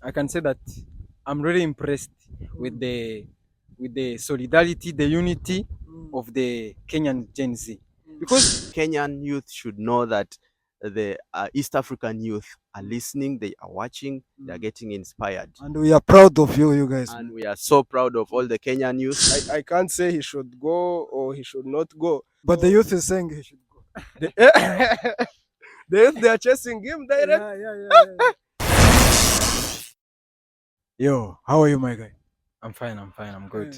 I can say that I'm really impressed with the solidarity, the unity of the Kenyan Gen Z. Because Kenyan youth should know that the East African youth are listening, they are watching, they are getting inspired. And we are proud of you guys, And man. we are so proud of all the Kenyan youth. I can't say he should go or he should not go. But the youth is saying he should go. The, the youth, they are chasing him direct. Yo, how are you, my guy? I'm fine, I'm good.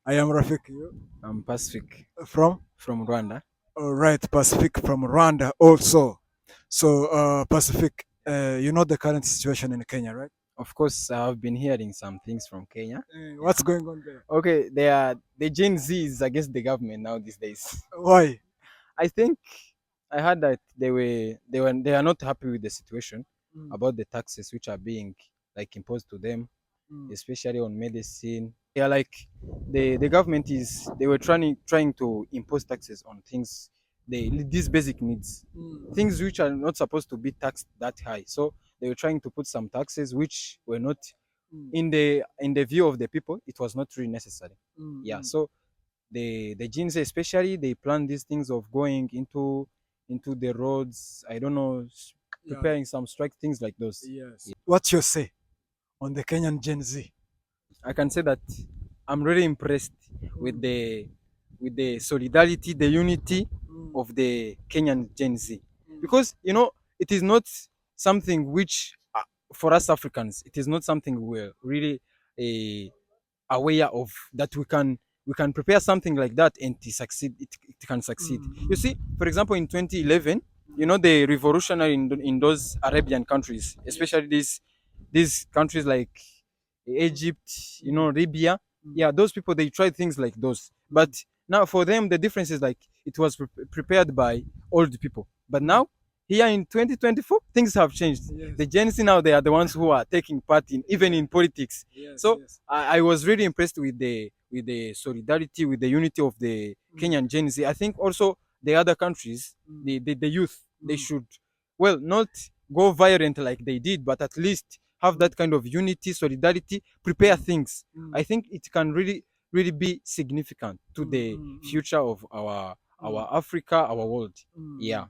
I am Rafik. You I'm Pacific from? from Rwanda. All right, Pacific from Rwanda also. So, Pacific, you know the current situation in Kenya, right? Of course, I've been hearing some things from Kenya. What's going on there? Okay, they are the Gen Z is against the government now these days. Why? I think I heard that they are not happy with the situation about the taxes which are being like imposed to them, especially on medicine. They are like the government is they were trying to impose taxes on things these basic needs, things which are not supposed to be taxed that high. So they were trying to put some taxes which were not in the view of the people. It was not really necessary. Yeah. So the Gen Z especially they plan these things of going into the roads. I don't know, preparing some strike things like those. Yes. What's your say on the Kenyan Gen Z? I can say that I'm really impressed with the solidarity, the unity of the Kenyan Gen Z, because it is not something which for us Africans it is not something we're really aware of, that we can prepare something like that and it can succeed. You see, for example, in 2011, the revolutionary in those Arabian countries, especially these countries like Egypt, Libya. Yeah, those people they tried things like those. But now for them the difference is like it was prepared by old people. But now here in 2024 things have changed. Yes. The Gen Z now they are the ones who are taking part in even in politics. Yes, So yes. I was really impressed with the solidarity, with the unity of the Kenyan Gen Z. I think also the other countries, the youth, they should, well, not go violent like they did, but at least have that kind of unity, solidarity, prepare things. I think it can really, really be significant to the future of our Africa, our world. Yeah.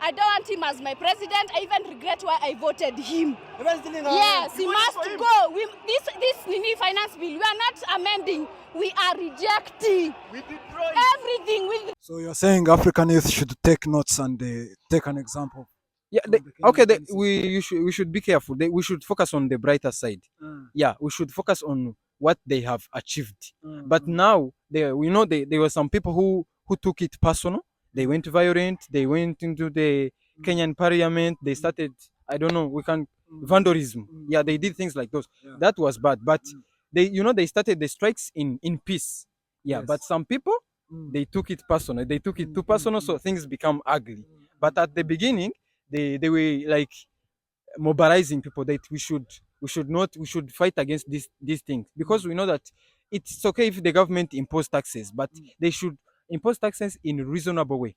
I don't want him as my president. I even regret why I voted him. Yes, he must go. This Nini finance bill, we are not amending. We are rejecting everything. So you're saying African youth should take notes and take an example. Yeah, from the Kenyan okay. Gen Z. We should be careful. We should focus on the brighter side. Yeah, we should focus on what they have achieved. But now there were some people who took it personal. They went violent. They went into the Kenyan parliament. They started, I don't know, we can vandalism. Yeah, they did things like those. Yeah. That was bad. But they started the strikes in peace. Yeah, Yes. but some people they took it personal. They took it too personal, so things become ugly. But at the beginning, they were like mobilizing people that we should fight against these things, because we know that it's okay if the government impose taxes, but they should impose taxes in a reasonable way.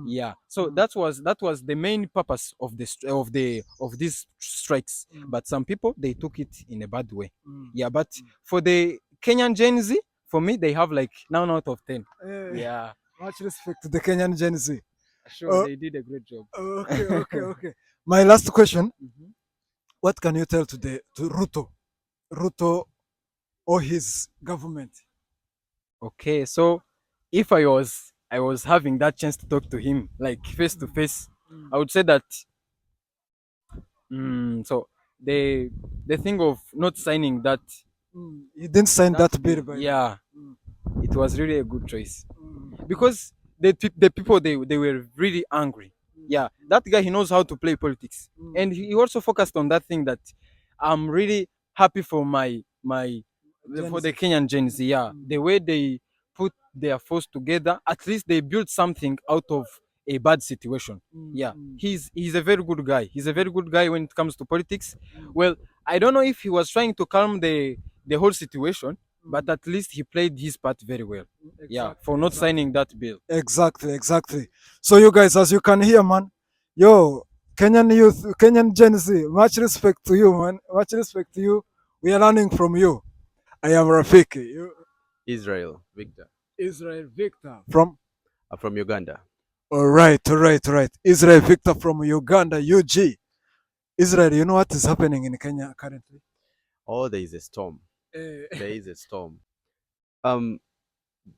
Yeah. So that was the main purpose of of these strikes. But some people they took it in a bad way. Yeah. But for the Kenyan Gen Z, for me they have like 9 out of 10. Yeah. Much respect to the Kenyan Gen Z. Sure, they did a great job. Okay. My last question: what can you tell to Ruto or his government? Okay, so if I was having that chance to talk to him like face to face, I would say that so the thing of not signing that He didn't sign that bill, by the way. yeah, it was really a good choice, because the people they were really angry. Yeah, that guy he knows how to play politics, and he also focused on that thing that I'm really happy for for the Kenyan Gen Z. Yeah, the way they put their force together, at least they built something out of a bad situation. Yeah, he's a very good guy. He's a very good guy when it comes to politics. Well, I don't know if he was trying to calm the whole situation, but at least he played his part very well. Yeah, for not signing that bill. Exactly. So you guys, as you can hear, man, yo, Kenyan youth, Kenyan Gen Z. Much respect to you, man. Much respect to you. We are learning from you. I am Rafiki. You, Israel, Victor, Israel Victor from. from Uganda. All right, all right, all right. Israel Victor from Uganda, UG. Israel, you know what is happening in Kenya currently? Oh, there is a storm. Eh, There is a storm. Um,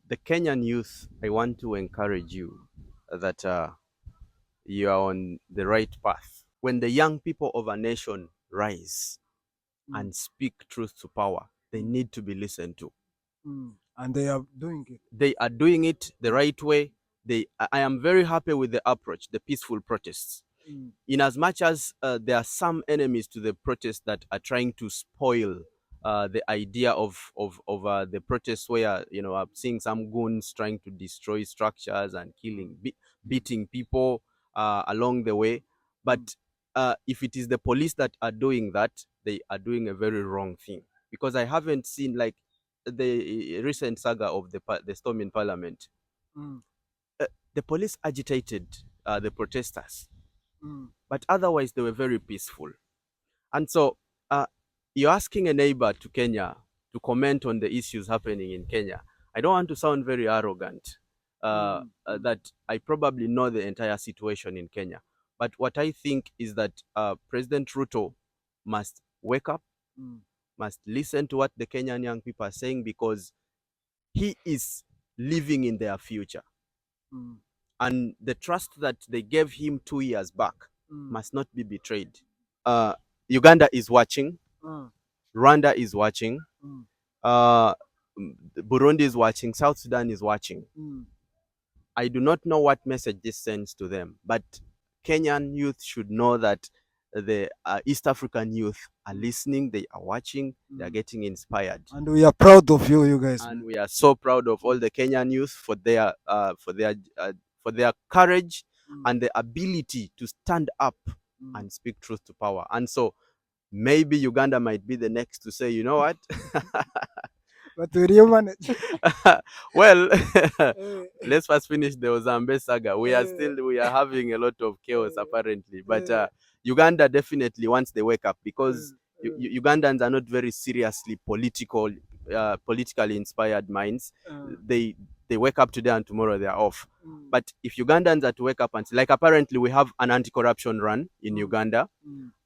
the Kenyan youth, I want to encourage you that you are on the right path. When the young people of a nation rise and speak truth to power, they need to be listened to. And they are doing it. They are doing it the right way. I am very happy with the approach, the peaceful protests. In as much as there are some enemies to the protests that are trying to spoil the idea of the protests, where I'm seeing some goons trying to destroy structures and killing, beating people along the way. But if it is the police that are doing that, they are doing a very wrong thing, because I haven't seen, like, the recent saga of the storm in Parliament. The police agitated the protesters, but otherwise they were very peaceful. And so you're asking a neighbor to Kenya to comment on the issues happening in Kenya. I don't want to sound very arrogant, that I probably know the entire situation in Kenya. But what I think is that President Ruto must wake up, must listen to what the Kenyan young people are saying, because he is living in their future. And the trust that they gave him 2 years back must not be betrayed. Uganda is watching. Rwanda is watching. Burundi is watching. South Sudan is watching. I do not know what message this sends to them, but Kenyan youth should know that the East African youth are listening, they are watching, they are getting inspired. And we are proud of you, you guys. And we are so proud of all the Kenyan youth for their courage and the ability to stand up and speak truth to power. And so maybe Uganda might be the next to say, you know what? But will you manage? Well, let's first finish the Ozambe saga. We are having a lot of chaos apparently, but Uganda definitely, once they wake up, because Ugandans are not very seriously politically inspired minds. They wake up today and tomorrow they are off. But if Ugandans are to wake up and say, like, apparently we have an anti-corruption run in Uganda,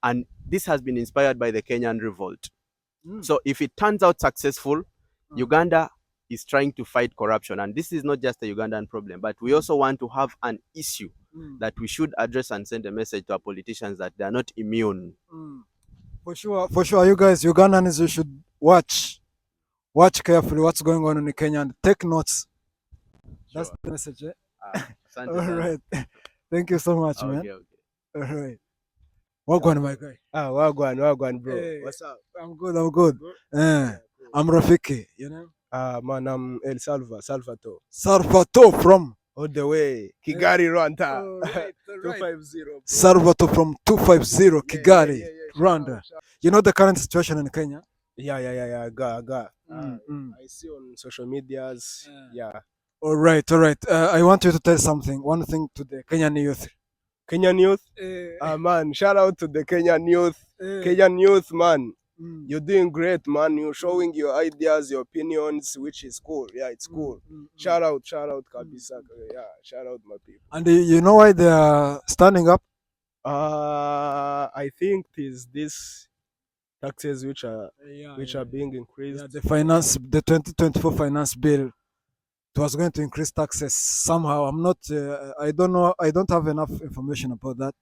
and this has been inspired by the Kenyan revolt. So if it turns out successful, Uganda is trying to fight corruption, and this is not just a Ugandan problem, but we also want to have an issue that we should address and send a message to our politicians that they are not immune. For sure, you guys, Ugandans, you should watch carefully what's going on in Kenya and take notes. That's the message, eh? All right. Thank you so much, man. Okay. All right. Wagwan, my guy. Wagwan, bro. Hey. What's up? I'm good. I'm Rafiki, you know? Man, I'm El Salvatore. Salvatore from All the way. Kigali, Rwanda. All right. 250. Bro. Salvatore from 250 Kigali, Rwanda. You know the current situation in Kenya? Yeah. I got. I see on social medias. Yeah. All right. I want you to tell one thing to the Kenyan youth. Kenyan youth? Man, shout out to the Kenyan youth. Kenyan youth, man. You're doing great, man. You're showing your ideas, your opinions, which is cool. Yeah, it's cool. Shout out, Kabisa. Yeah, shout out, my people. And you know why they are standing up? I think it is this taxes which are being increased. Yeah, the 2024 finance bill. It was going to increase taxes somehow. I'm not. I don't know. I don't have enough information about that.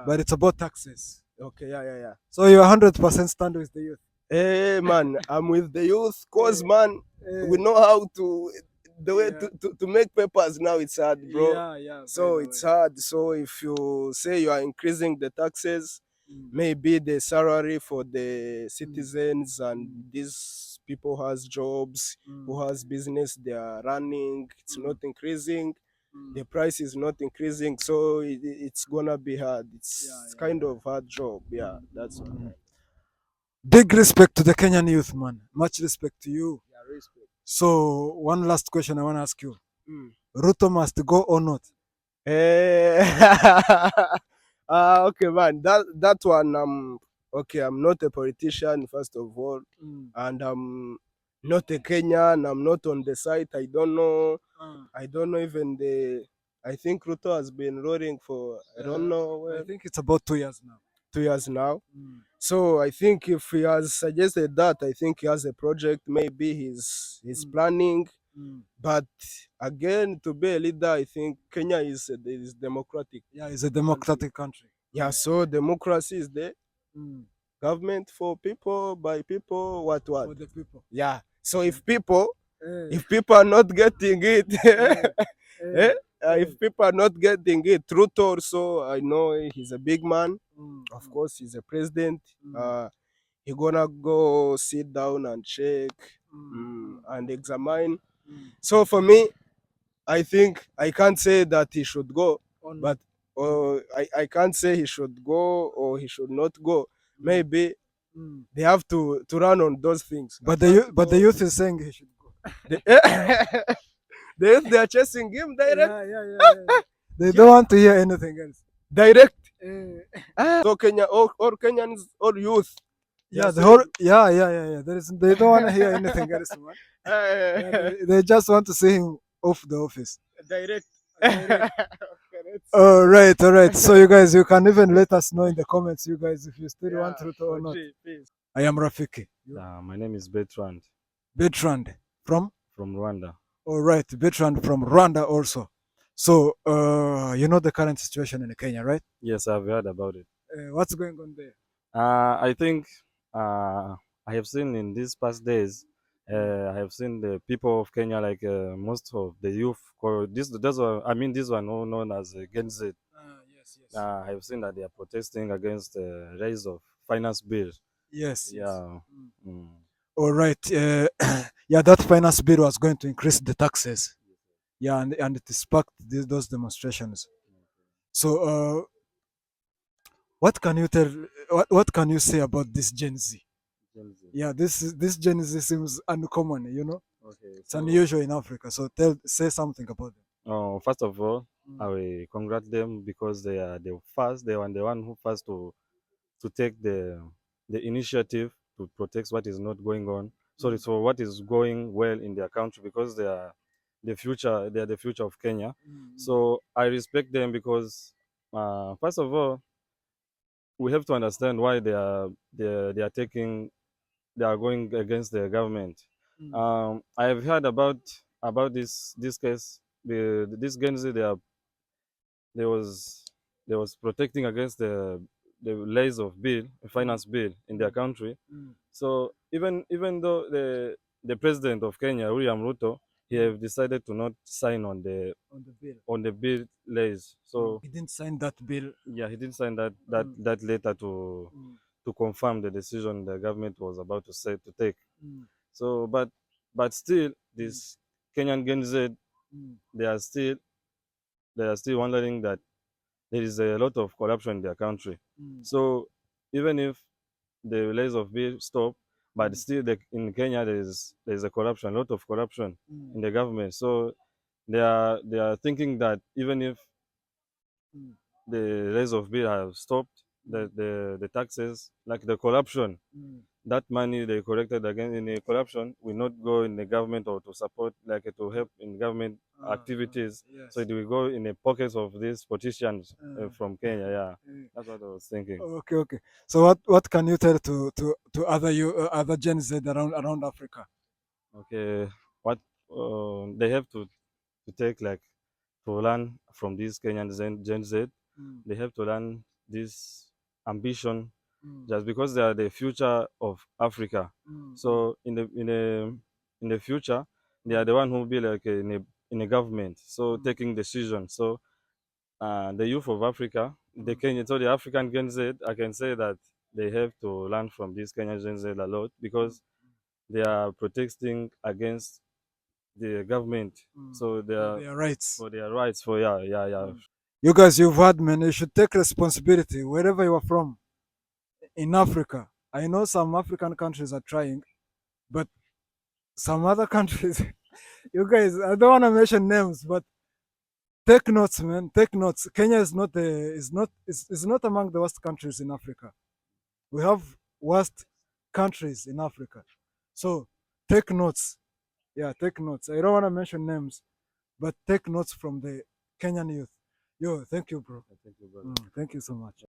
But it's about taxes. Okay, yeah. So you're 100% stand with the youth. Hey, man, I'm with the youth, cause man, we know how to. The way to make papers now, it's hard, bro. Yeah. So it's hard. So if you say you are increasing the taxes, maybe the salary for the citizens and these people has jobs, who has business they are running, it's not increasing. The price is not increasing, so it's gonna be hard. It's kind of hard job. Yeah, that's what. Big respect to the Kenyan youth, man. Much respect to you. Yeah, respect. So one last question I want to ask you. Ruto must go or not? Okay, man. That one. Okay. I'm not a politician, first of all, and I'm not a Kenyan. I'm not on the site. I don't know. I don't know even the. I think Ruto has been rolling for I don't know I where, think it's about 2 years now. 2 years now. So I think if he has suggested that, I think he has a project. Maybe he's planning. But again, to be a leader, I think Kenya is democratic. Yeah, it's a democratic country. Yeah, so democracy is the Mm. government for people, by people, what. For the people. Yeah. So if Eh, people are not getting it, eh, eh, eh. if people are not getting it, truth also, I know he's a big man. Of course, he's a president. He gonna go sit down and check and examine. So for me, I think I can't say that he should go, but I can't say he should go or he should not go. Maybe they have to run on those things. But the youth is saying he should go. The, they are chasing him direct. Yeah. They don't want to hear anything else. Direct. Eh, So Kenya, all Kenyans, all youth. yeah, the whole yeah. They don't want to hear anything else, man. Yeah, they just want to see him off the office. Direct. All right. So you guys, you can even let us know in the comments, you guys, if you still want Ruto or not. I am Rafiki. My name is Bertrand Bertrand from. from Rwanda. All right, Bertrand from Rwanda also. So you know the current situation in Kenya, right? Yes, I've heard about it. What's going on there? I think I have seen in these past days, I have seen the people of Kenya, like most of the youth, this one known as Gen Z. Yes. I have seen that they are protesting against the rise of finance bill. Yes. Yeah. Mm. All right. Yeah, that finance bill was going to increase the taxes. Yeah, and it sparked those demonstrations. So, what can you tell? What can you say about this Gen Z? Gen Z. Yeah, this Gen Z seems uncommon. You know, Okay. it's unusual in Africa. So say something about them. First of all, I will congratulate them because they are the first. They were the one who first to take the initiative to protect what is not going on. Sorry, so what is going well in their country, because they are the future. They are the future of Kenya. So I respect them because, first of all, we have to understand why they are taking they are going against the government. I have heard about this case. This Gen Z, there was there was protecting against the lays of bill, finance bill in their country. So even though the president of Kenya, William Ruto, he have decided to not sign on the bill lays. So He didn't sign that bill. yeah, he didn't sign that letter to confirm the decision the government was about to take. So but still this Kenyan Gen Z, they are still wondering that there is a lot of corruption in their country. So even if the laws of bill stop, but still in Kenya there is a corruption, a lot of corruption in the government. So they are thinking that even if the laws of bill have stopped, the taxes, like the corruption, that money they collected again in the corruption will not go in the government or to support, like to help in government activities. Yes. So it will go in the pockets of these politicians from Kenya. Yeah, that's what I was thinking. Okay. So what can you tell to other Gen Z around Africa? Okay, what they have to take, like to learn from these Kenyan Gen Z. They have to learn this ambition, just because they are the future of Africa. So in the future, they are the one who will be like in a government, so taking decisions. So the youth of Africa, the African Gen Z, I can say that they have to learn from these Kenyan Gen Z a lot, because they are protesting against the government. So they are Their rights. for their rights. For yeah. You guys, you've heard, man. You should take responsibility wherever you are from in Africa. I know some African countries are trying, but some other countries, you guys, I don't want to mention names, but take notes, man. Take notes. Kenya is not among the worst countries in Africa. We have worst countries in Africa. So take notes. Yeah, take notes. I don't want to mention names, but take notes from the Kenyan youth. Yo, thank you, bro. Thank you, brother. Thank you so much.